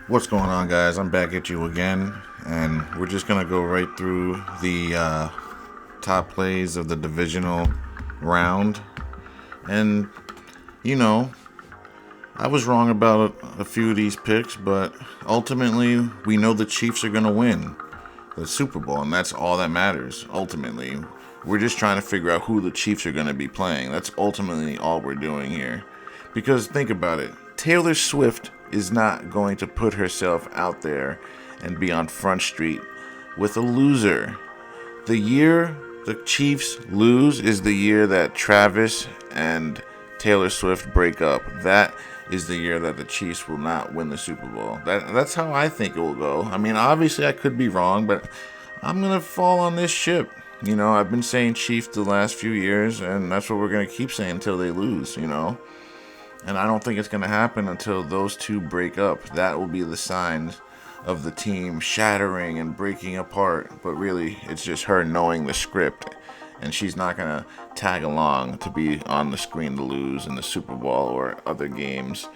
What's going on, guys? I'm back at you again, and we're just gonna go right through the top plays of the divisional round. And you know, I was wrong about a few of these picks, but ultimately, we know the Chiefs are gonna win the Super Bowl, and that's all that matters. Ultimately, we're just trying to figure out who the Chiefs are gonna be playing. That's ultimately all we're doing here. Because think about it, Taylor Swift is not going to put herself out there and be on Front Street with a loser. The year the Chiefs lose is the year that Travis and Taylor Swift break up. That is the year that the Chiefs will not win the Super Bowl. That's how I think it will go. I mean, obviously I could be wrong, but I'm gonna fall on this ship. I've been saying Chiefs the last few years, and that's what we're gonna keep saying until they lose. And I don't think it's going to happen until those two break up. That will be the signs of the team shattering and breaking apart. But really, it's just her knowing the script. And she's not going to tag along to be on the screen to lose in the Super Bowl or other games,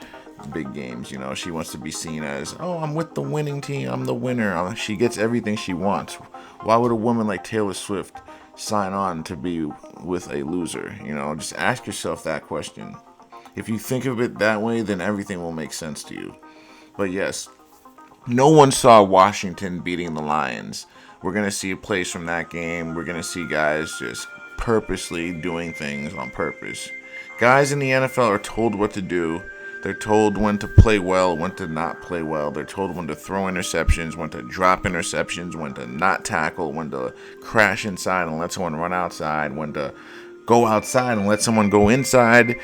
big games. She wants to be seen as, oh, I'm with the winning team. I'm the winner. She gets everything she wants. Why would a woman like Taylor Swift sign on to be with a loser? Just ask yourself that question. If you think of it that way, then everything will make sense to you. But yes, no one saw Washington beating the Lions. We're going to see plays from that game. We're going to see guys just purposely doing things on purpose. Guys in the NFL are told what to do. They're told when to play well, when to not play well. They're told when to throw interceptions, when to drop interceptions, when to not tackle, when to crash inside and let someone run outside, when to go outside and let someone go inside.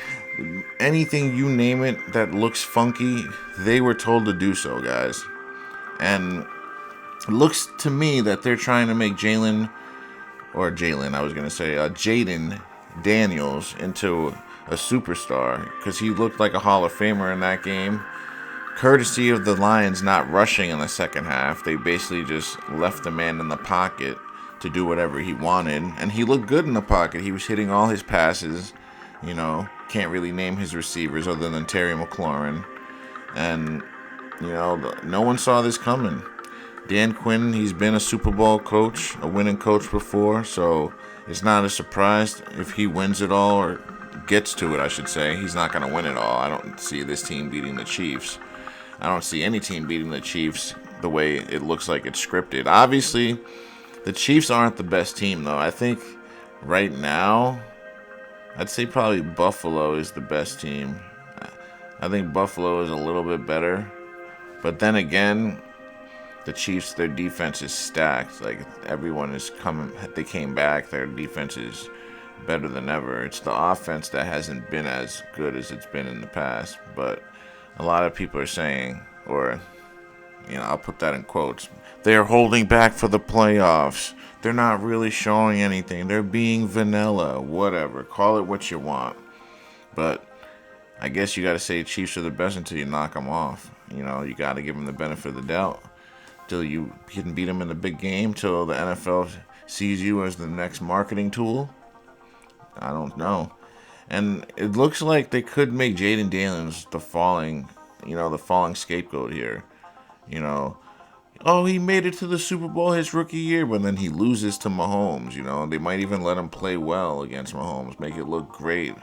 Anything you name it that looks funky, they were told to do so, guys. And it looks to me that they're trying to make Jaden Daniels into a superstar because he looked like a Hall of Famer in that game. Courtesy of the Lions not rushing in the second half, they basically just left the man in the pocket to do whatever he wanted, and he looked good in the pocket. He was hitting all his passes. Can't really name his receivers other than Terry McLaurin, and no one saw this coming. Dan Quinn, he's been a Super Bowl coach, a winning coach before, so it's not a surprise if he wins it all or gets to it, I should say. He's not going to win it all. I don't see this team beating the Chiefs. I don't see any team beating the Chiefs the way it looks like it's scripted. Obviously, the Chiefs aren't the best team, though. I think right now, I'd say probably Buffalo is the best team. I think Buffalo is a little bit better. But then again, the Chiefs, their defense is stacked. Like, everyone is coming. They came back. Their defense is better than ever. It's the offense that hasn't been as good as it's been in the past. But a lot of people are saying, or, I'll put that in quotes, they're holding back for the playoffs. They're not really showing anything. They're being vanilla. Whatever. Call it what you want. But I guess you got to say Chiefs are the best until you knock them off. You got to give them the benefit of the doubt. Till you can beat them in the big game. Till the NFL sees you as the next marketing tool. I don't know. And it looks like they could make Jaden Daniels the falling scapegoat here. Oh, he made it to the Super Bowl his rookie year, but then he loses to Mahomes. They might even let him play well against Mahomes, make it look great.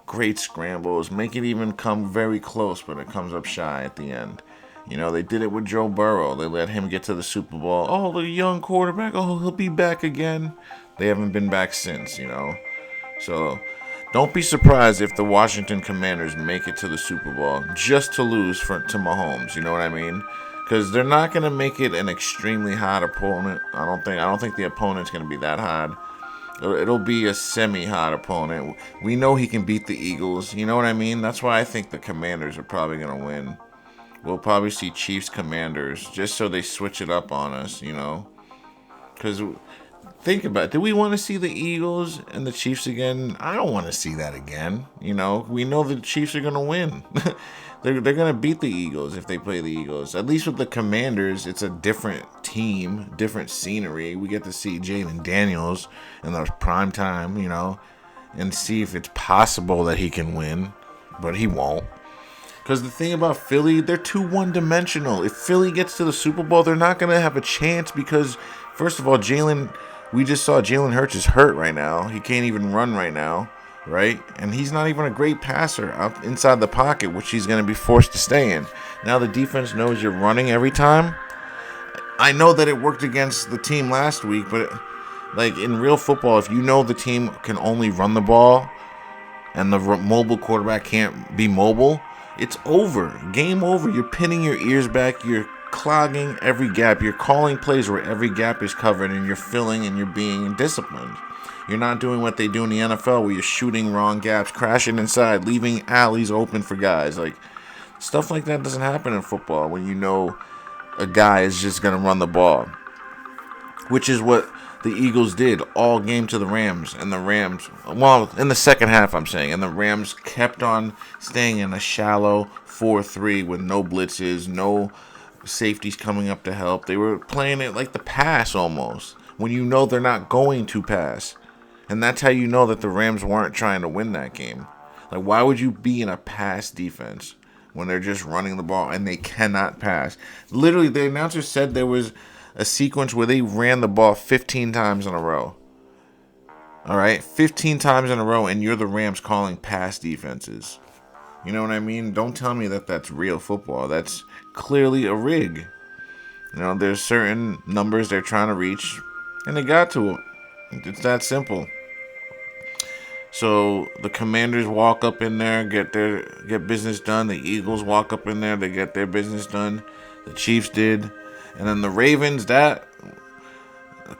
Great scrambles, make it even come very close, but it comes up shy at the end. They did it with Joe Burrow. They let him get to the Super Bowl. Oh, the young quarterback. Oh, he'll be back again. They haven't been back since, So don't be surprised if the Washington Commanders make it to the Super Bowl just to lose to Mahomes. You know what I mean? Because they're not going to make it an extremely hard opponent. I don't think the opponent's going to be that hard. It'll be a semi-hard opponent. We know he can beat the Eagles. You know what I mean? That's why I think the Commanders are probably going to win. We'll probably see Chiefs Commanders just so they switch it up on us, Because think about it. Do we want to see the Eagles and the Chiefs again? I don't want to see that again. We know the Chiefs are going to win. They're going to beat the Eagles if they play the Eagles. At least with the Commanders, it's a different team, different scenery. We get to see Jaden Daniels in the prime time, and see if it's possible that he can win. But he won't. Because the thing about Philly, they're too one-dimensional. If Philly gets to the Super Bowl, they're not going to have a chance because, first of all, we just saw Jalen Hurts is hurt right now. He can't even run right now, right? And he's not even a great passer out inside the pocket, which he's going to be forced to stay in. Now the defense knows you're running every time. I know that it worked against the team last week, but like in real football, if you know the team can only run the ball and the mobile quarterback can't be mobile, it's over. Game over. You're pinning your ears back. You're clogging every gap. You're calling plays where every gap is covered, and you're filling and you're being disciplined. You're not doing what they do in the NFL where you're shooting wrong gaps, crashing inside, leaving alleys open for guys. Like, stuff like that doesn't happen in football when you know a guy is just going to run the ball, which is what the Eagles did all game to the Rams, and the Rams, well, in the second half, I'm saying, and the Rams kept on staying in a shallow 4-3 with no blitzes, no safeties coming up to help. They were playing it like the pass almost, when you know they're not going to pass. And that's how you know that the Rams weren't trying to win that game. Like, why would you be in a pass defense when they're just running the ball and they cannot pass? Literally, the announcer said there was a sequence where they ran the ball 15 times in a row. All right, 15 times in a row, and you're the Rams calling pass defenses. You know what I mean? Don't tell me that that's real football. That's clearly a rig. You know, there's certain numbers they're trying to reach, and they got to it. It's that simple. So the Commanders walk up in there, get business done. The Eagles walk up in there, they get their business done. The Chiefs did. And then the Ravens,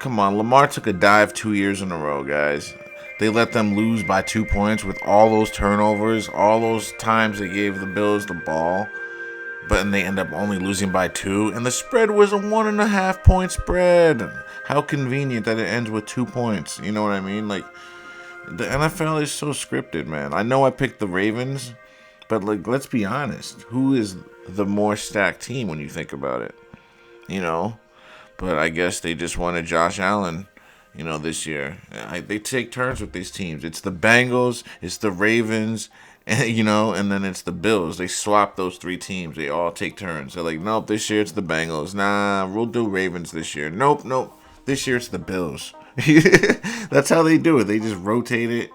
come on, Lamar took a dive 2 years in a row, guys. They let them lose by 2 points with all those turnovers, all those times they gave the Bills the ball, but they end up only losing by 2. And the spread was a 1.5 point spread. How convenient that it ends with 2 points. You know what I mean? Like, the NFL is so scripted, man. I know I picked the Ravens, but like, let's be honest. Who is the more stacked team when you think about it? You know, but I guess they just wanted Josh Allen, you know, this year. They take turns with these teams. It's the Bengals, it's the Ravens, and, you know, and then it's the Bills. They swap those 3 teams. They all take turns. They're like, nope, this year it's the Bengals. Nah, we'll do Ravens this year. Nope, this year it's the Bills. That's how they do it. They just rotate it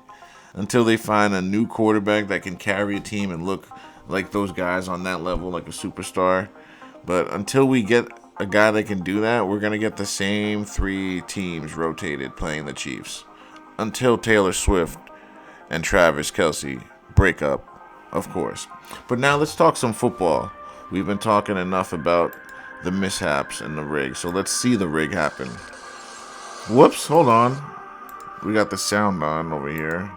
until they find a new quarterback that can carry a team and look like those guys on that level, like a superstar. But until we get a guy that can do that, we're going to get the same 3 teams rotated playing the Chiefs until Taylor Swift and Travis Kelce break up, of course. But now let's talk some football. We've been talking enough about the mishaps and the rig, so let's see the rig happen. Whoops, hold on. We got the sound on over here,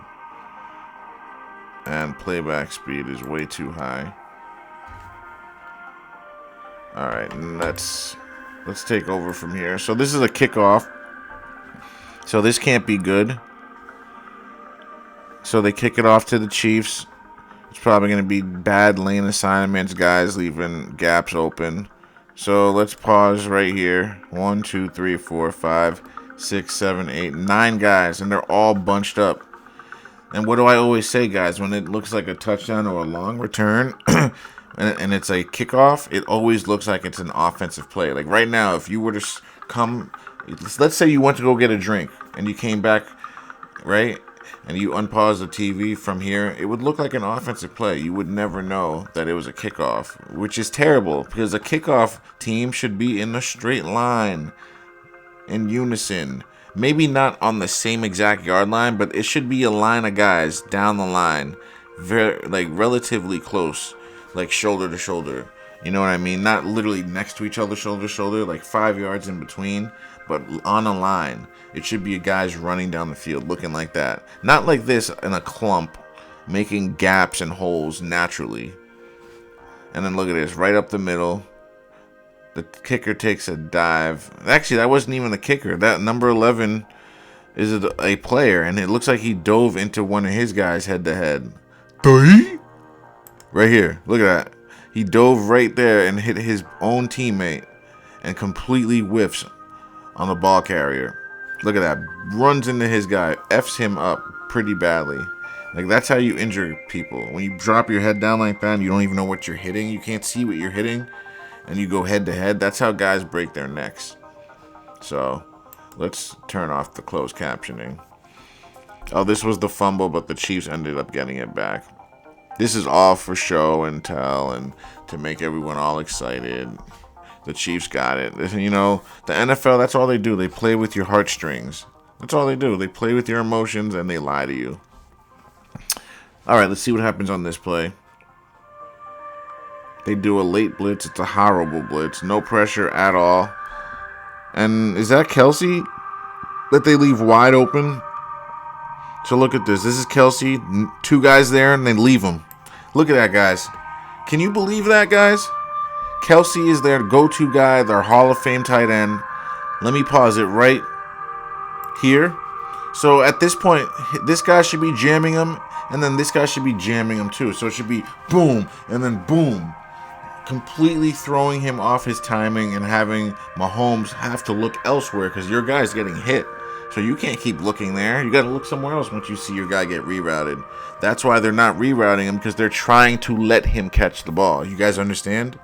and playback speed is way too high. All right, and let's take over from here. So this is a kickoff. So this can't be good. So they kick it off to the Chiefs. It's probably going to be bad lane assignments, guys leaving gaps open. So let's pause right here. 1, 2, 3, 4, 5, 6, 7, 8, 9 guys, and they're all bunched up. And what do I always say, guys? When it looks like a touchdown or a long return, and it's a kickoff, it always looks like it's an offensive play. Like right now, if you were to come, let's say you went to go get a drink, and you came back, right? And you unpause the TV from here, it would look like an offensive play. You would never know that it was a kickoff, which is terrible because a kickoff team should be in a straight line, in unison. Maybe not on the same exact yard line, but it should be a line of guys down the line, very like relatively close, like shoulder to shoulder. You know what I mean? Not literally next to each other, shoulder to shoulder, like 5 yards in between, but on a line. It should be guys running down the field looking like that. Not like this in a clump, making gaps and holes naturally. And then look at this, right up the middle. The kicker takes a dive. Actually, that wasn't even the kicker. That number 11 is a player, and it looks like he dove into one of his guys head to head. Right here, look at that. He dove right there and hit his own teammate and completely whiffs on the ball carrier. Look at that. Runs into his guy. F's him up pretty badly. Like, that's how you injure people. When you drop your head down like that and you don't even know what you're hitting, you can't see what you're hitting, and you go head to head, that's how guys break their necks. So, let's turn off the closed captioning. Oh, this was the fumble, but the Chiefs ended up getting it back. This is all for show and tell and to make everyone all excited. The Chiefs got it. You know, the NFL, that's all they do. They play with your heartstrings. That's all they do. They play with your emotions and they lie to you. All right, let's see what happens on this play. They do a late blitz. It's a horrible blitz. No pressure at all. And is that Kelsey that they leave wide open? So look at this. This is Kelsey. 2 guys there, and they leave him. Look at that, guys. Can you believe that, guys? Kelsey is their go-to guy, their Hall of Fame tight end. Let me pause it right here. So at this point, this guy should be jamming him, and then this guy should be jamming him too. So it should be boom, and then boom. Completely throwing him off his timing and having Mahomes have to look elsewhere because your guy's getting hit. So you can't keep looking there. You got to look somewhere else once you see your guy get rerouted. That's why they're not rerouting him, because they're trying to let him catch the ball. You guys understand?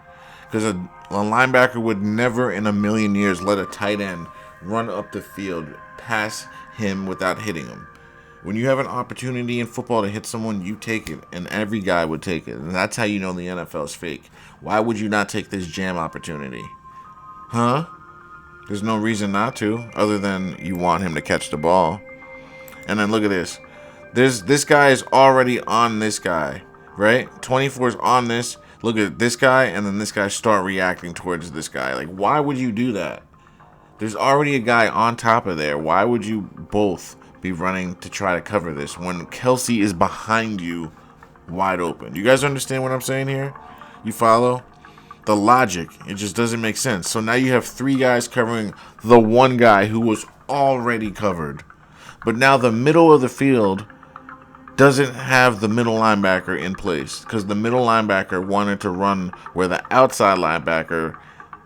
Because a linebacker would never in a million years let a tight end run up the field past him without hitting him. When you have an opportunity in football to hit someone, you take it, and every guy would take it. And that's how you know the NFL is fake. Why would you not take this jam opportunity? Huh? There's no reason not to, other than you want him to catch the ball. And then look at this. This guy is already on this guy, right? 24 is on this. Look at this guy, and then this guy start reacting towards this guy. Like, why would you do that? There's already a guy on top of there. Why would you both be running to try to cover this when Kelsey is behind you wide open? You guys understand what I'm saying here? You follow? The logic, it just doesn't make sense. So now you have 3 guys covering the one guy who was already covered. But now the middle of the field doesn't have the middle linebacker in place because the middle linebacker wanted to run where the outside linebacker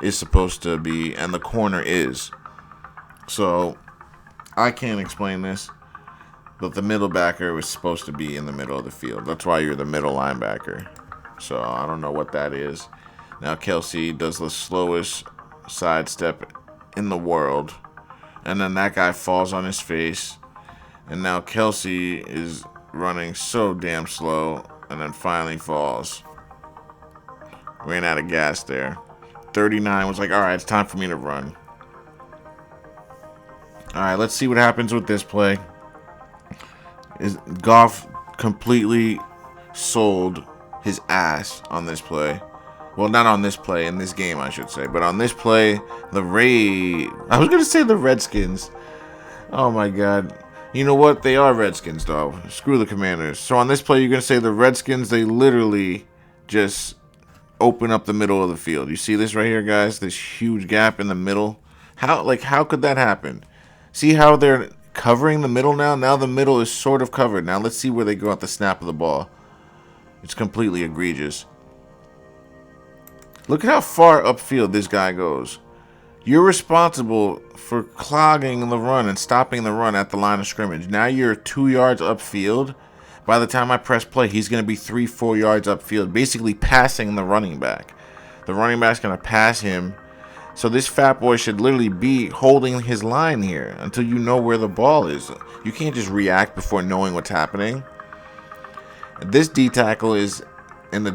is supposed to be and the corner is. So I can't explain this, but the middle backer was supposed to be in the middle of the field. That's why you're the middle linebacker. So I don't know what that is. Now Kelsey does the slowest sidestep in the world. And then that guy falls on his face. And now Kelsey is running so damn slow. And then finally falls. Ran out of gas there. 39 was like, alright, it's time for me to run. Alright, let's see what happens with this play. Goff completely sold his ass on this play. Well, not on this play, in this game, I should say. But on this play, I was going to say the Redskins. Oh, my God. You know what? They are Redskins, though. Screw the Commanders. So on this play, you're going to say the Redskins, they literally just open up the middle of the field. You see this right here, guys? This huge gap in the middle. How could that happen? See how they're covering the middle now? Now the middle is sort of covered. Now let's see where they go at the snap of the ball. It's completely egregious. Look at how far upfield this guy goes. You're responsible for clogging the run and stopping the run at the line of scrimmage. Now you're 2 yards upfield. By the time I press play, he's going to be 3-4 yards upfield, basically passing the running back. The running back's going to pass him. So this fat boy should literally be holding his line here until you know where the ball is. You can't just react before knowing what's happening. This D tackle is doing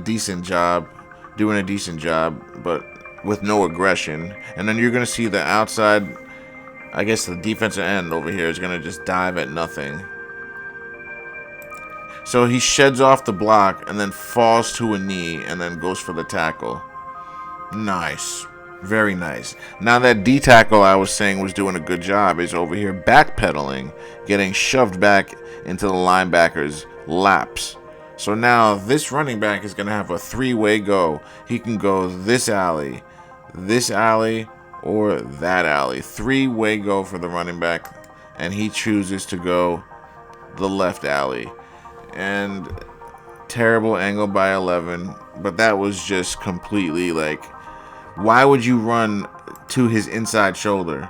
a decent job, but with no aggression. And then you're going to see the outside, I guess the defensive end over here is going to just dive at nothing. So he sheds off the block and then falls to a knee and then goes for the tackle. Nice. Very nice. Now that D tackle I was saying was doing a good job is over here backpedaling, getting shoved back into the linebacker's laps. So now this running back is going to have a 3-way go. He can go this alley, or that alley. 3-way go for the running back, and he chooses to go the left alley. And terrible angle by 11, but that was just completely like, why would you run to his inside shoulder?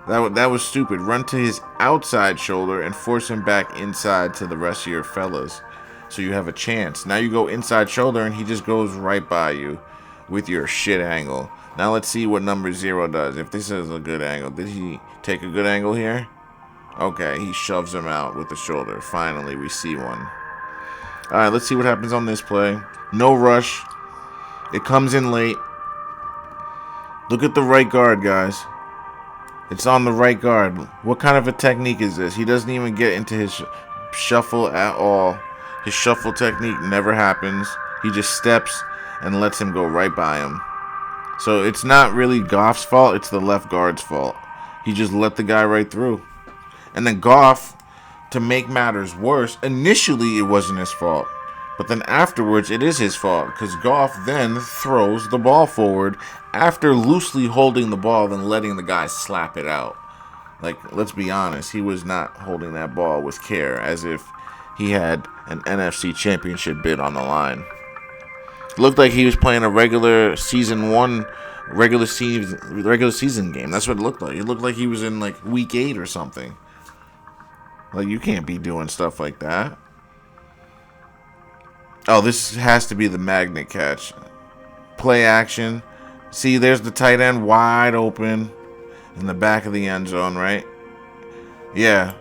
That was stupid. Run to his outside shoulder and force him back inside to the rest of your fellas. So you have a chance. Now you go inside shoulder and he just goes right by you with your shit angle. Now let's see what number 0 does. If this is a good angle. Did he take a good angle here? Okay, he shoves him out with the shoulder. Finally, we see one. Alright, let's see what happens on this play. No rush. It comes in late. Look at the right guard, guys. It's on the right guard. What kind of a technique is this? He doesn't even get into his shuffle at all. His shuffle technique never happens. He just steps and lets him go right by him. So it's not really Goff's fault. It's the left guard's fault. He just let the guy right through. And then Goff, to make matters worse, initially it wasn't his fault. But then afterwards, it is his fault, because Goff then throws the ball forward after loosely holding the ball, then letting the guy slap it out. Like, let's be honest, he was not holding that ball with care, as if he had an NFC championship bid on the line. It looked like he was playing a regular season game. That's what it looked like. It looked like he was in like week 8 or something. Like, you can't be doing stuff like that. Oh, this has to be the magnet catch. Play action. See, there's the tight end wide open in the back of the end zone, right? Yeah.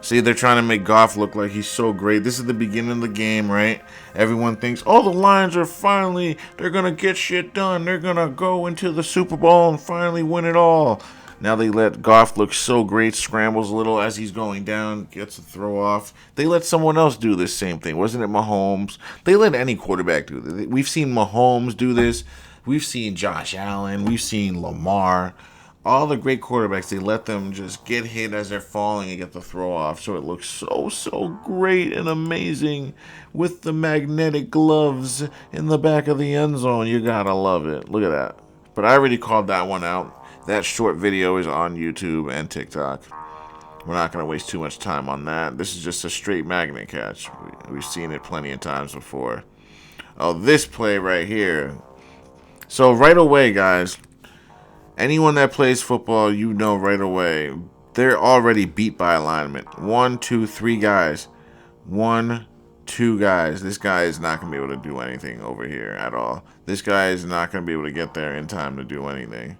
See, they're trying to make Goff look like he's so great. This is the beginning of the game, right? Everyone thinks, oh, the Lions are they're going to get shit done. They're going to go into the Super Bowl and finally win it all. Now they let Goff look so great, scrambles a little as he's going down, gets a throw off. They let someone else do this same thing. Wasn't it Mahomes? They let any quarterback do this. We've seen Mahomes do this. We've seen Josh Allen. We've seen Lamar. All the great quarterbacks, they let them just get hit as they're falling and get the throw off. So it looks so great and amazing with the magnetic gloves in the back of the end zone. You gotta love it. Look at that. But I already called that one out. That short video is on YouTube and TikTok. We're not going to waste too much time on that. This is just a straight magnet catch. We've seen it plenty of times before. Oh, this play right here. So right away, guys, anyone that plays football, you know right away, they're already beat by alignment. 1, 2, 3 guys. 1, 2 guys. This guy is not going to be able to do anything over here at all. This guy is not going to be able to get there in time to do anything.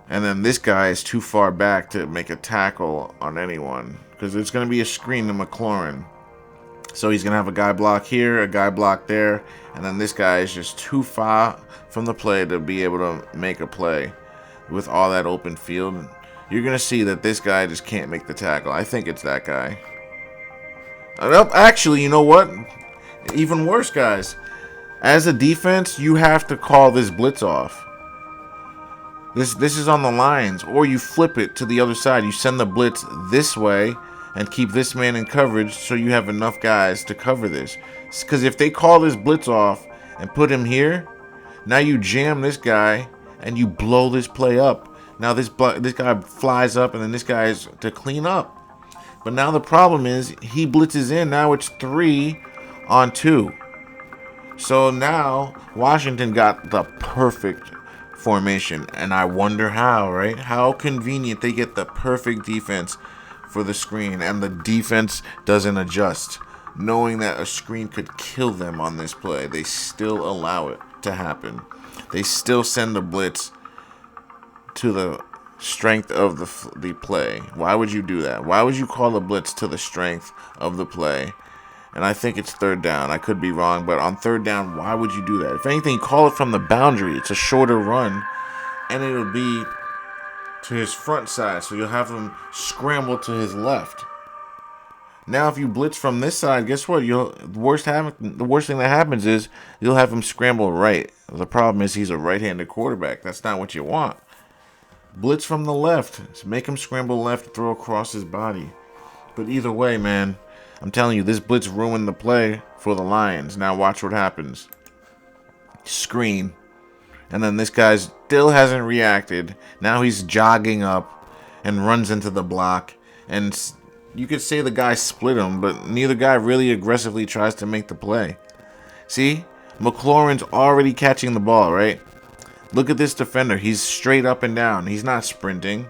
And then this guy is too far back to make a tackle on anyone, because it's going to be a screen to McLaurin. So he's going to have a guy block here, a guy block there, and then this guy is just too far from the play to be able to make a play with all that open field. You're going to see that this guy just can't make the tackle. I think it's that guy. Actually, you know what? Even worse, guys. As a defense, you have to call this blitz off. This is on the Lions, or you flip it to the other side. You send the blitz this way and keep this man in coverage so you have enough guys to cover this. Because if they call this blitz off and put him here, now you jam this guy and you blow this play up. Now this guy flies up and then this guy is to clean up. But now the problem is he blitzes in. Now it's 3 on 2. So now Washington got the perfect formation, and I wonder how, right? How convenient they get the perfect defense for the screen, and the defense doesn't adjust. Knowing that a screen could kill them on this play, they still allow it to happen. They still send the blitz to the strength of the play. Why would you do that? Why would you call the blitz to the strength of the play? And I think it's 3rd down. I could be wrong, but on 3rd down, why would you do that? If anything, call it from the boundary. It's a shorter run, and it'll be to his front side, so you'll have him scramble to his left. Now, if you blitz from this side, guess what? The worst thing that happens is you'll have him scramble right. The problem is he's a right-handed quarterback. That's not what you want. Blitz from the left. Just make him scramble left, throw across his body. But either way, man, I'm telling you, this blitz ruined the play for the Lions. Now watch what happens. Screen. And then this guy still hasn't reacted. Now he's jogging up and runs into the block. And you could say the guy split him, but neither guy really aggressively tries to make the play. See? McLaurin's already catching the ball, right? Look at this defender. He's straight up and down. He's not sprinting.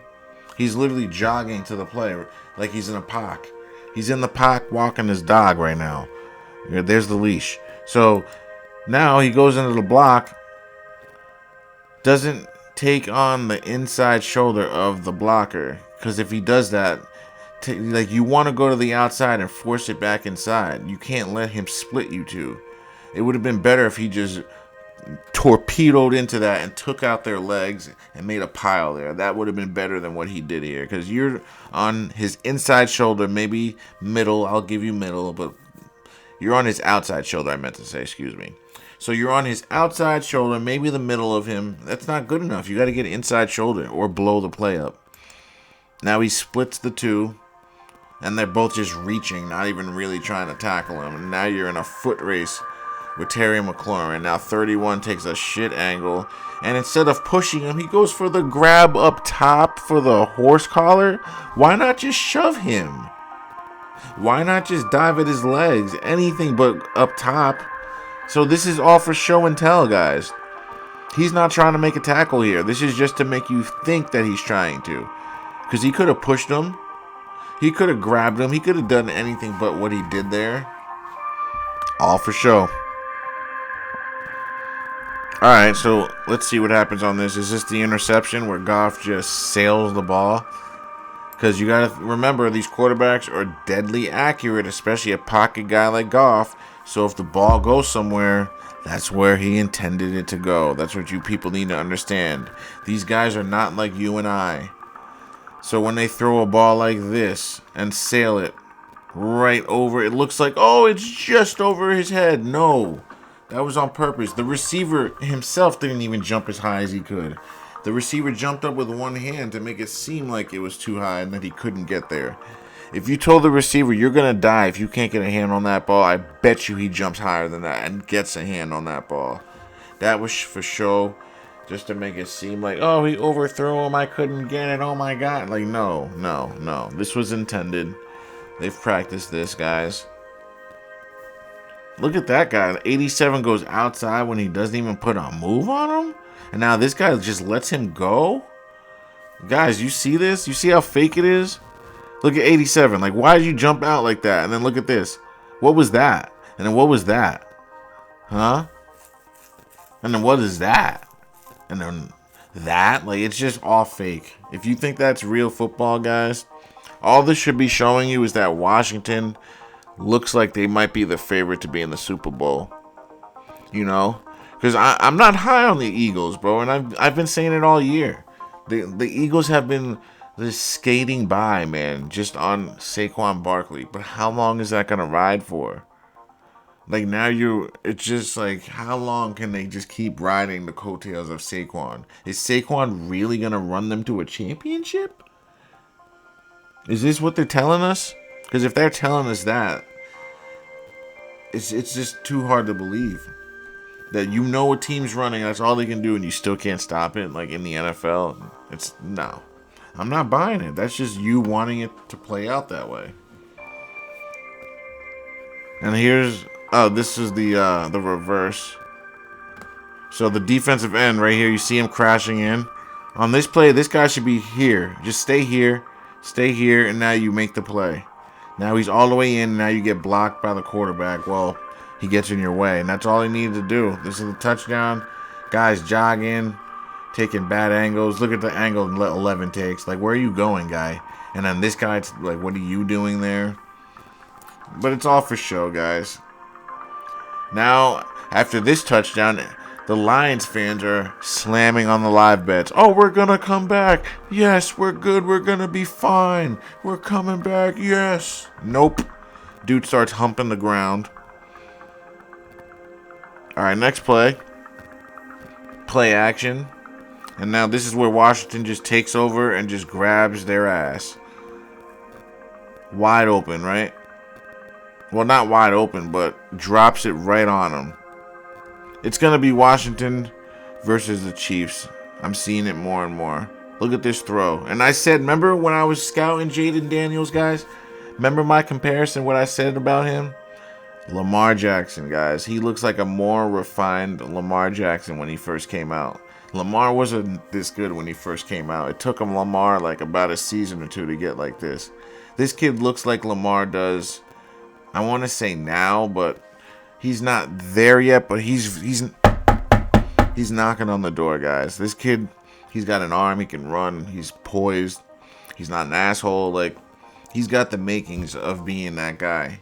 He's literally jogging to the play like he's in a park. He's in the park walking his dog right now. There's the leash. So now he goes into the block, doesn't take on the inside shoulder of the blocker. Because if he does that, like, you want to go to the outside and force it back inside. You can't let him split you two. It would have been better if he just torpedoed into that and took out their legs and made a pile there. That would have been better than what he did here, because you're on his inside shoulder, maybe middle. I'll give you middle, but you're on his outside shoulder, I meant to say, excuse me. So you're on his outside shoulder, maybe the middle of him. That's not good enough. You got to get inside shoulder or blow the play up. Now he splits the two, and they're both just reaching, not even really trying to tackle him. And now you're in a foot race with Terry McLaurin. Now 31 takes a shit angle, and instead of pushing him, he goes for the grab up top for the horse collar. Why not just shove him? Why not just dive at his legs? Anything but up top. So this is all for show and tell, guys. He's not trying to make a tackle here. This is just to make you think that he's trying to. Because he could have pushed him. He could have grabbed him. He could have done anything but what he did there. All for show. Alright, so let's see what happens on this. Is this the interception where Goff just sails the ball? Because you got to remember, these quarterbacks are deadly accurate, especially a pocket guy like Goff. So if the ball goes somewhere, that's where he intended it to go. That's what you people need to understand. These guys are not like you and I. So when they throw a ball like this and sail it right over, it looks like, oh, it's just over his head. No, that was on purpose. The receiver himself didn't even jump as high as he could. The receiver jumped up with one hand to make it seem like it was too high and that he couldn't get there. If you told the receiver you're going to die if you can't get a hand on that ball, I bet you he jumps higher than that and gets a hand on that ball. That was for show, just to make it seem like, oh, he overthrew him, I couldn't get it, oh my God. Like, no. This was intended. They've practiced this, guys. Look at that guy. 87 goes outside when he doesn't even put a move on him. And now this guy just lets him go. Guys, you see this? You see how fake it is? Look at 87. Like, why did you jump out like that? And then look at this. What was that? And then what was that? Huh? And then what is that? And then that? Like, it's just all fake. If you think that's real football, guys, all this should be showing you is that Washington looks like they might be the favorite to be in the Super Bowl. You know? Because I'm not high on the Eagles, bro. And I've been saying it all year. The Eagles have been just skating by, man, just on Saquon Barkley. But how long is that going to ride for? Like, now it's just like, how long can they just keep riding the coattails of Saquon? Is Saquon really going to run them to a championship? Is this what they're telling us? Because if they're telling us that, it's just too hard to believe. That you know a team's running, that's all they can do, and you still can't stop it, like in the NFL. No. I'm not buying it. That's just you wanting it to play out that way. And this is the reverse. So the defensive end right here, you see him crashing in. On this play, this guy should be here. Just stay here, and now you make the play. Now he's all the way in, and now you get blocked by the quarterback. Well, he gets in your way, and that's all he needed to do. This is a touchdown. Guys jogging, taking bad angles. Look at the angle 11 takes. Like, where are you going, guy? And then this guy's like, what are you doing there? But it's all for show, guys. Now, after this touchdown, the Lions fans are slamming on the live bets. Oh, we're going to come back. Yes, we're good. We're going to be fine. We're coming back. Yes. Nope. Dude starts humping the ground. All right, next play. Play action. And now this is where Washington just takes over and just grabs their ass. Wide open, right? Well, not wide open, but drops it right on them. It's going to be Washington versus the Chiefs. I'm seeing it more and more. Look at this throw. And I said, remember when I was scouting Jaden Daniels, guys? Remember my comparison, what I said about him? Lamar Jackson, guys. He looks like a more refined Lamar Jackson when he first came out. Lamar wasn't this good when he first came out. It took him Lamar like about a season or two to get like this. This kid looks like Lamar does. I want to say now, but he's not there yet. But he's knocking on the door, guys. This kid, he's got an arm. He can run. He's poised. He's not an asshole. Like, he's got the makings of being that guy.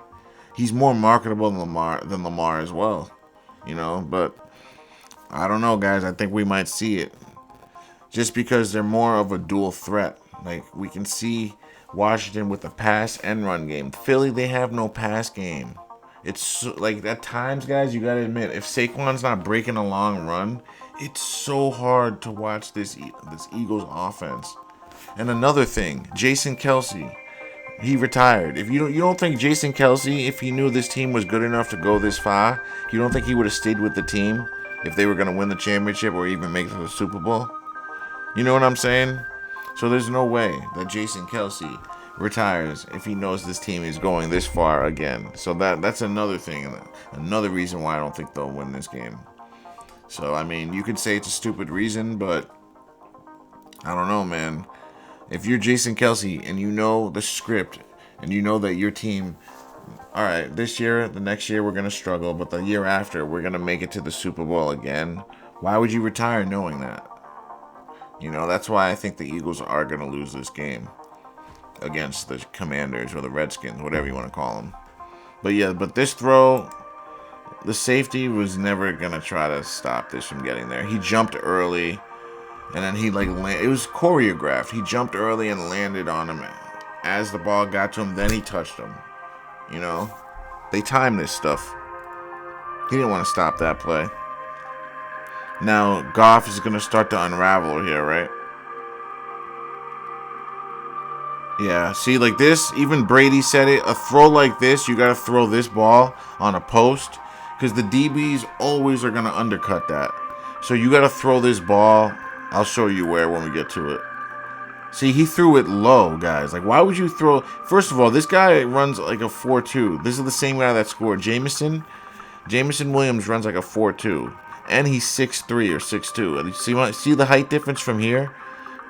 He's more marketable than Lamar as well, you know. But I don't know, guys. I think we might see it just because they're more of a dual threat. Like, we can see Washington with the pass and run game. Philly, they have no pass game. It's so, like, at times, guys, you gotta admit, if Saquon's not breaking a long run, it's so hard to watch this Eagles offense. And another thing, Jason Kelce. He retired. If you don't think Jason Kelce, if he knew this team was good enough to go this far, you don't think he would have stayed with the team if they were going to win the championship or even make it to the Super Bowl? You know what I'm saying? So there's no way that Jason Kelce retires if he knows this team is going this far again. So that's another thing, another reason why I don't think they'll win this game. So, I mean, you could say it's a stupid reason, but I don't know, man. If you're Jason Kelce and you know the script and you know that your team, all right, this year, the next year we're going to struggle, but the year after we're going to make it to the Super Bowl again, why would you retire knowing that? You know, that's why I think the Eagles are going to lose this game against the Commanders or the Redskins, whatever you want to call them. But yeah, but this throw, the safety was never going to try to stop this from getting there. He jumped early. And then he it was choreographed. He jumped early and landed on him as the ball got to him. Then he touched him. You know, they timed this stuff. He didn't want to stop that play. Now Goff is gonna start to unravel here, right? Yeah. See, like this. Even Brady said it. A throw like this, you gotta throw this ball on a post because the DBs always are gonna undercut that. So you gotta throw this ball. I'll show you where when we get to it. See, he threw it low, guys. Like, why would you throw... First of all, this guy runs like a 4.2. This is the same guy that scored. Jameson Williams runs like a 4.2. And he's 6'3 or 6'2. See the height difference from here?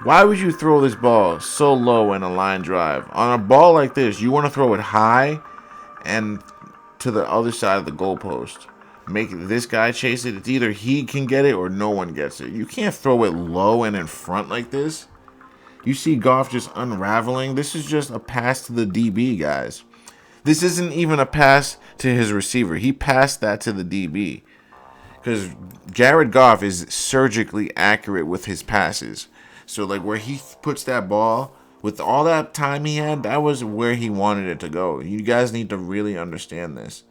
Why would you throw this ball so low in a line drive? On a ball like this, you want to throw it high and to the other side of the goalpost. Make this guy chase it. It's either he can get it or no one gets it. You can't throw it low and in front like this. You see Goff just unraveling. This is just a pass to the DB, guys. This isn't even a pass to his receiver. He passed that to the DB. Because Jared Goff is surgically accurate with his passes. So, like, where he puts that ball, with all that time he had, that was where he wanted it to go. You guys need to really understand this.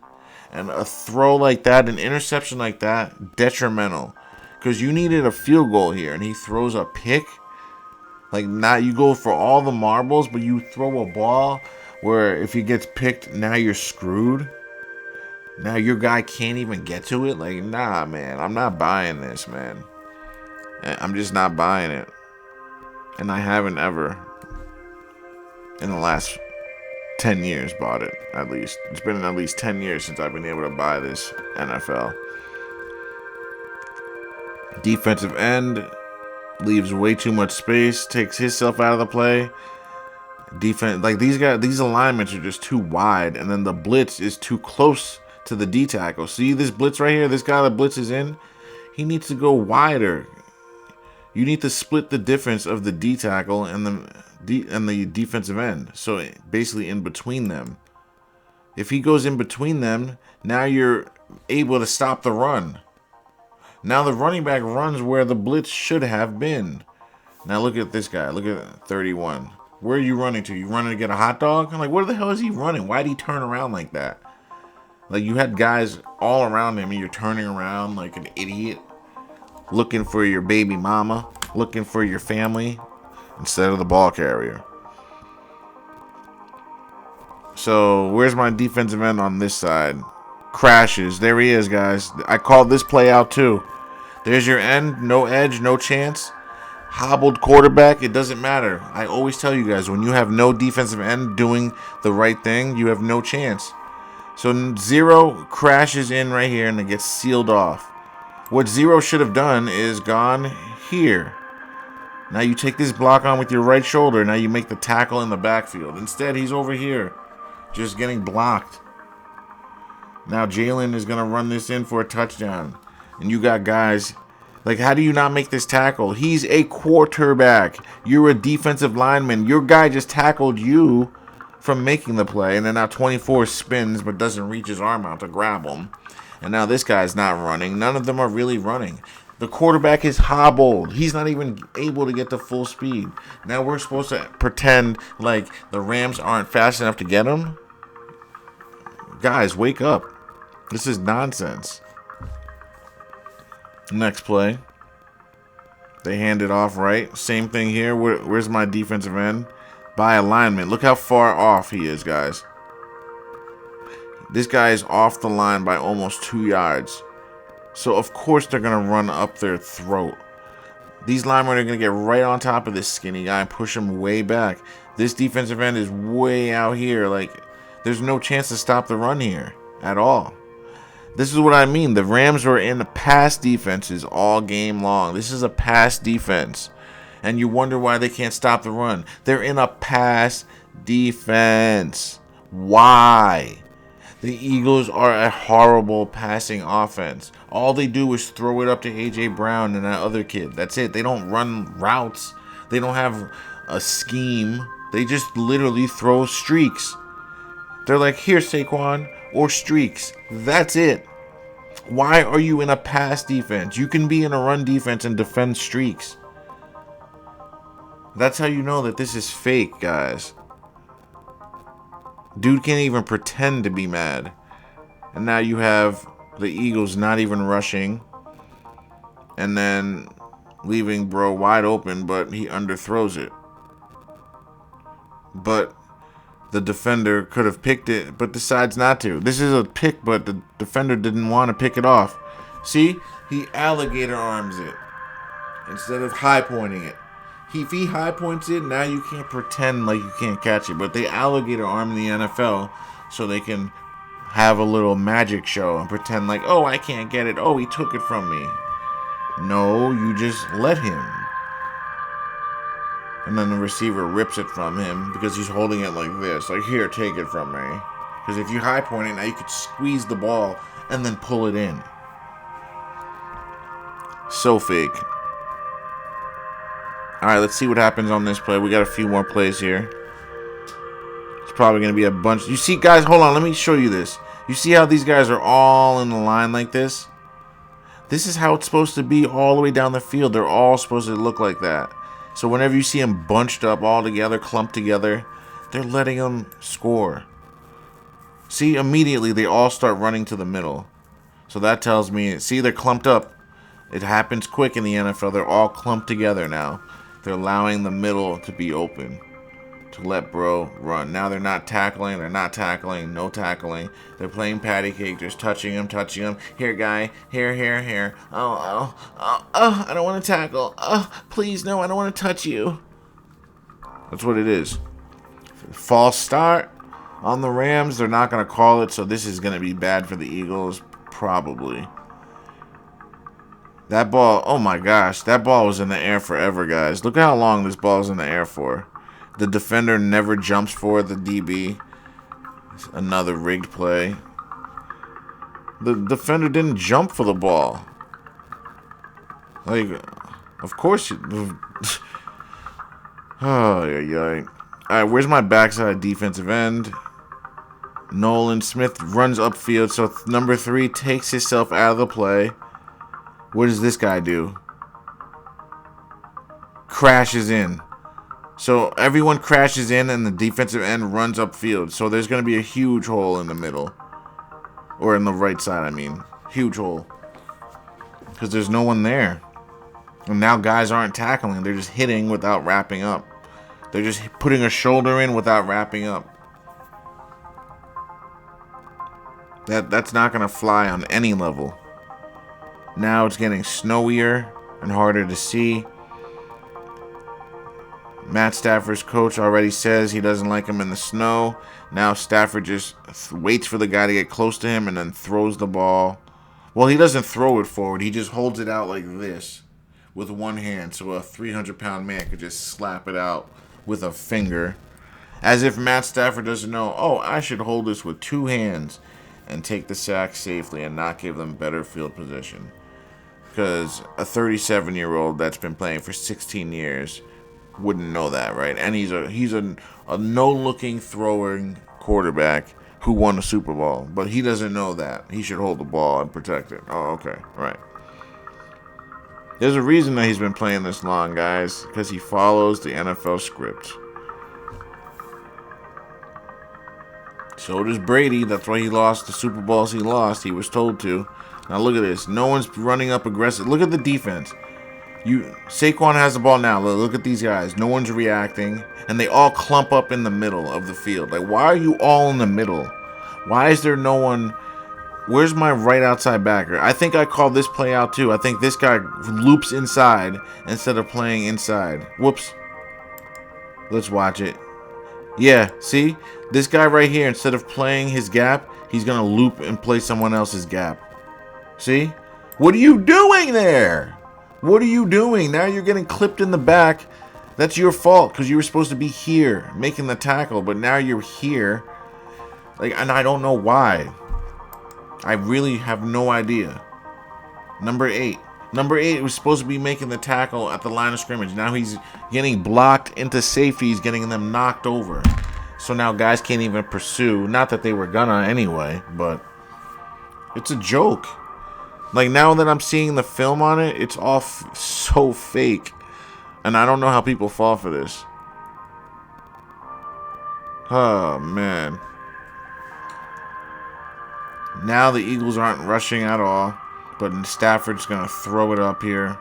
And a throw like that, an interception like that, detrimental. Because you needed a field goal here, and he throws a pick. Like, not you go for all the marbles, but you throw a ball where if he gets picked, now you're screwed. Now your guy can't even get to it. Like, nah, man, I'm not buying this, man. I'm just not buying it. And I haven't ever, in the last 10 years, bought it, at least. It's been at least 10 years since I've been able to buy this NFL. Defensive end leaves way too much space, takes himself out of the play. Defense, like these alignments are just too wide, and then the blitz is too close to the D tackle. See this blitz right here? This guy that blitz is in, he needs to go wider. You need to split the difference of the D tackle and the defensive end. So basically in between them. If he goes in between them, now you're able to stop the run. Now the running back runs where the blitz should have been. Now look at this guy. Look at 31. Where are you running to? You running to get a hot dog? I'm like, where the hell is he running? Why'd he turn around like that? Like, you had guys all around him and you're turning around like an idiot. Looking for your baby mama. Looking for your family. Instead of the ball carrier. So, where's my defensive end on this side? Crashes. There he is, guys. I called this play out too. There's your end. No edge, no chance. Hobbled quarterback. It doesn't matter. I always tell you guys, when you have no defensive end doing the right thing, you have no chance. So 0 crashes in right here and it gets sealed off. What 0 should have done is gone here. Now you take this block on with your right shoulder. Now you make the tackle in the backfield. Instead, he's over here, just getting blocked. Now Jalen is going to run this in for a touchdown. And you got guys, like, how do you not make this tackle? He's a quarterback. You're a defensive lineman. Your guy just tackled you from making the play. And then now 24 spins but doesn't reach his arm out to grab him. And now this guy's not running. None of them are really running. The quarterback is hobbled. He's not even able to get to full speed. Now we're supposed to pretend like the Rams aren't fast enough to get him? Guys, wake up. This is nonsense. Next play. They hand it off right. Same thing here. Where's my defensive end? By alignment. Look how far off he is, guys. This guy is off the line by almost 2 yards. So, of course, they're going to run up their throat. These linemen are going to get right on top of this skinny guy and push him way back. This defensive end is way out here. Like, there's no chance to stop the run here at all. This is what I mean. The Rams were in pass defenses all game long. This is a pass defense. And you wonder why they can't stop the run. They're in a pass defense. Why? The Eagles are a horrible passing offense. All they do is throw it up to A.J. Brown and that other kid. That's it. They don't run routes. They don't have a scheme. They just literally throw streaks. They're like, here, Saquon, or streaks. That's it. Why are you in a pass defense? You can be in a run defense and defend streaks. That's how you know that this is fake, guys. Dude can't even pretend to be mad. And now you have the Eagles not even rushing. And then leaving bro wide open, but he underthrows it. But the defender could have picked it, but decides not to. This is a pick, but the defender didn't want to pick it off. See? He alligator arms it instead of high pointing it. If he high points it, now you can't pretend like you can't catch it. But they alligator arm the NFL so they can have a little magic show and pretend like, oh, I can't get it. Oh, he took it from me. No, you just let him. And then the receiver rips it from him because he's holding it like this. Like, here, take it from me. Because if you high point it, now you could squeeze the ball and then pull it in. So fake. Alright, let's see what happens on this play. We got a few more plays here. It's probably going to be a bunch. You see, guys, hold on. Let me show you this. You see how these guys are all in the line like this? This is how it's supposed to be all the way down the field. They're all supposed to look like that. So whenever you see them bunched up all together, clumped together, they're letting them score. See, immediately they all start running to the middle. So that tells me, see, they're clumped up. It happens quick in the NFL. They're all clumped together now. They're allowing the middle to be open to let bro run. Now they're not tackling. They're not tackling. No tackling. They're playing patty cake. Just touching him, touching him. Here, guy. Here. Oh, I don't want to tackle. Please, no, I don't want to touch you. That's what it is. False start on the Rams. They're not going to call it, so this is going to be bad for the Eagles, probably. That ball, oh my gosh, that ball was in the air forever, guys. Look at how long this ball is in the air for. The defender never jumps for the DB. It's another rigged play. The defender didn't jump for the ball. Like, of course you... Oh, yeah. Alright, where's my backside defensive end? Nolan Smith runs upfield, so number 3 takes himself out of the play. What does this guy do? Crashes in. So everyone crashes in and the defensive end runs upfield. So there's going to be a huge hole in the middle. Or in the right side, I mean. Huge hole. Because there's no one there. And now guys aren't tackling. They're just hitting without wrapping up. They're just putting a shoulder in without wrapping up. That's not going to fly on any level. Now it's getting snowier and harder to see. Matt Stafford's coach already says he doesn't like him in the snow. Now Stafford just waits for the guy to get close to him and then throws the ball. Well, he doesn't throw it forward. He just holds it out like this with one hand, so a 300-pound man could just slap it out with a finger. As if Matt Stafford doesn't know, oh, I should hold this with two hands and take the sack safely and not give them better field position. Because a 37-year-old that's been playing for 16 years wouldn't know that, right? And he's a no-looking throwing quarterback who won a Super Bowl, but he doesn't know that. He should hold the ball and protect it. Oh, okay, right. There's a reason that he's been playing this long, guys, because he follows the NFL script. So does Brady. That's why he lost the Super Bowls he lost. He was told to. Now look at this. No one's running up aggressive. Look at the defense. Saquon has the ball now. Look at these guys. No one's reacting. And they all clump up in the middle of the field. Like, why are you all in the middle? Why is there no one? Where's my right outside backer? I think I called this play out too. I think this guy loops inside instead of playing inside. Whoops. Let's watch it. Yeah, see? This guy right here, instead of playing his gap, he's going to loop and play someone else's gap. See? What are you doing there? What are you doing? Now you're getting clipped in the back. That's your fault because you were supposed to be here making the tackle, but now you're here. Like, and I don't know why. I really have no idea. Number 8. Number 8 was supposed to be making the tackle at the line of scrimmage. Now he's getting blocked into safety. He's getting them knocked over. So now guys can't even pursue. Not that they were gonna anyway, but it's a joke. Like, now that I'm seeing the film on it, it's all so fake. And I don't know how people fall for this. Oh, man. Now the Eagles aren't rushing at all. But Stafford's going to throw it up here.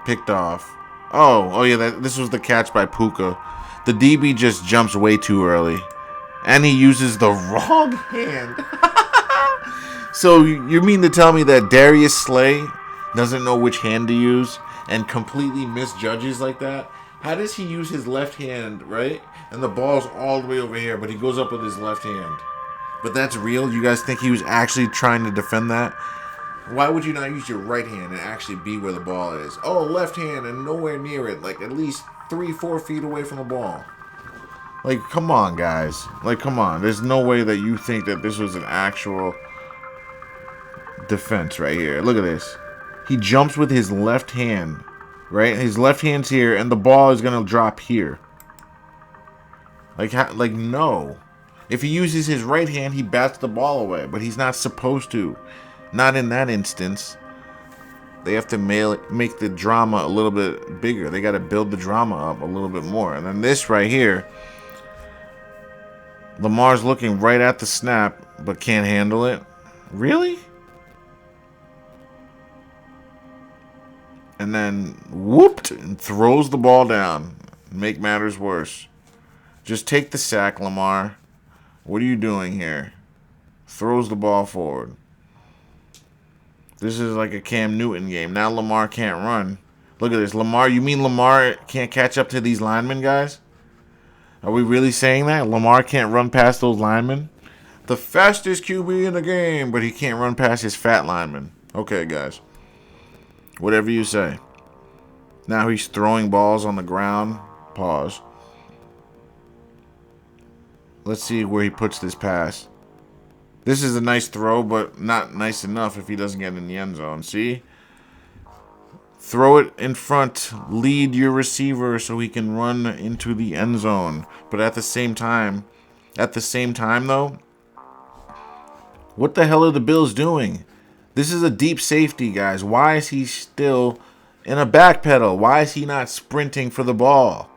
Picked off. Oh yeah, this was the catch by Puka. The DB just jumps way too early. And he uses the wrong hand. So you mean to tell me that Darius Slay doesn't know which hand to use and completely misjudges like that? How does he use his left hand, right? And the ball's all the way over here, but he goes up with his left hand. But that's real? You guys think he was actually trying to defend that? Why would you not use your right hand and actually be where the ball is? Oh, left hand and nowhere near it. Like, at least 3-4 feet away from the ball. Like, come on, guys. Like, come on. There's no way that you think that this was an actual defense right here. Look at this. He jumps with his left hand, right? His left hand's here, and the ball is going to drop here. Like, no. If he uses his right hand, he bats the ball away, but he's not supposed to. Not in that instance. They have to make the drama a little bit bigger. They got to build the drama up a little bit more. And then this right here, Lamar's looking right at the snap, but can't handle it. Really? And then whooped and throws the ball down. Make matters worse. Just take the sack, Lamar. What are you doing here? Throws the ball forward. This is like a Cam Newton game. Now Lamar can't run. Look at this. Lamar, you mean Lamar can't catch up to these linemen, guys? Are we really saying that? Lamar can't run past those linemen? The fastest QB in the game, but he can't run past his fat linemen. Okay, guys. Whatever you say. Now he's throwing balls on the ground. Pause. Let's see where he puts this pass. This is a nice throw, but not nice enough if he doesn't get in the end zone. See? Throw it in front. Lead your receiver so he can run into the end zone. But at the same time though, what the hell are the Bills doing? This is a deep safety, guys. Why is he still in a back pedal? Why is he not sprinting for the ball?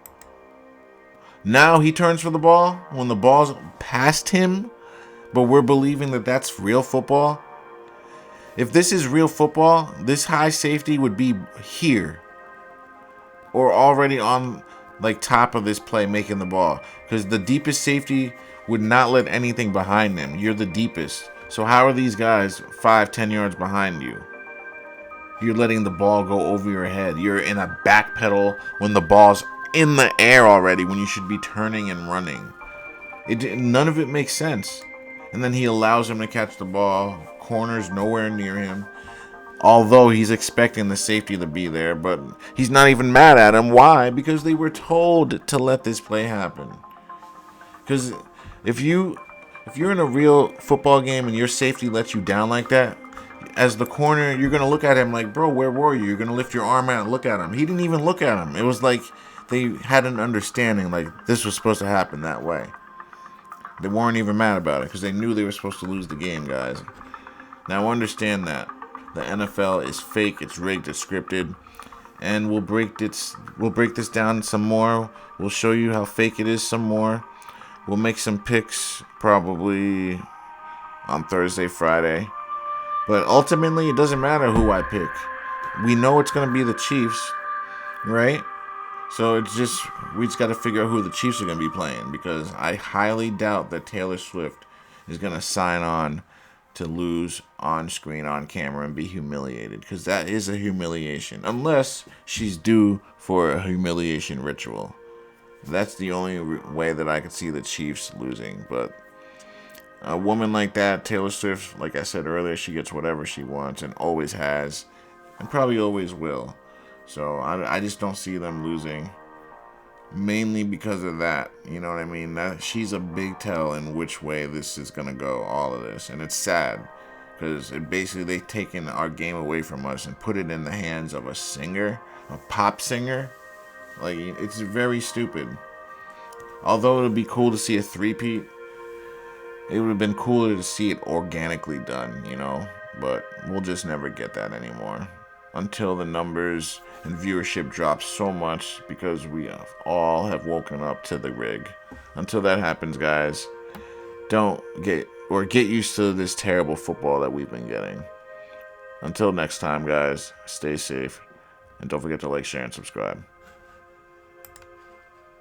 Now he turns for the ball when the ball's past him, but we're believing that that's real football. If this is real football, this high safety would be here or already on like top of this play making the ball, because the deepest safety would not let anything behind them. You're the deepest. So how are these guys 5-10 yards behind you? You're letting the ball go over your head. You're in a back pedal when the ball's in the air already, when you should be turning and running. None of it makes sense. And then he allows him to catch the ball. Corner's nowhere near him. Although he's expecting the safety to be there, but he's not even mad at him. Why? Because they were told to let this play happen. Because if you're in a real football game and your safety lets you down like that, as the corner, you're gonna look at him like, bro, where were you? You're gonna lift your arm out and look at him. He didn't even look at him. It was like they had an understanding like this was supposed to happen that way. They weren't even mad about it because they knew they were supposed to lose the game, guys. Now understand that the NFL is fake, it's rigged, it's scripted, and we'll break this down some more. We'll show you how fake it is some more. We'll make some picks probably on Thursday, Friday. But ultimately, it doesn't matter who I pick. We know it's going to be the Chiefs, right? So we just got to figure out who the Chiefs are going to be playing, because I highly doubt that Taylor Swift is going to sign on to lose on screen, on camera, and be humiliated, because that is a humiliation. Unless she's due for a humiliation ritual. That's the only way that I could see the Chiefs losing. But a woman like that, Taylor Swift, like I said earlier, she gets whatever she wants and always has and probably always will. So I just don't see them losing, mainly because of that. You know what I mean? She's a big tell in which way this is going to go, all of this. And it's sad because they've taken our game away from us and put it in the hands of a singer, a pop singer. Like, it's very stupid. Although it would be cool to see a three-peat, it would have been cooler to see it organically done, you know? But we'll just never get that anymore. Until the numbers and viewership drop so much because we all have woken up to the rig. Until that happens, guys, get used to this terrible football that we've been getting. Until next time, guys, stay safe. And don't forget to like, share, and subscribe.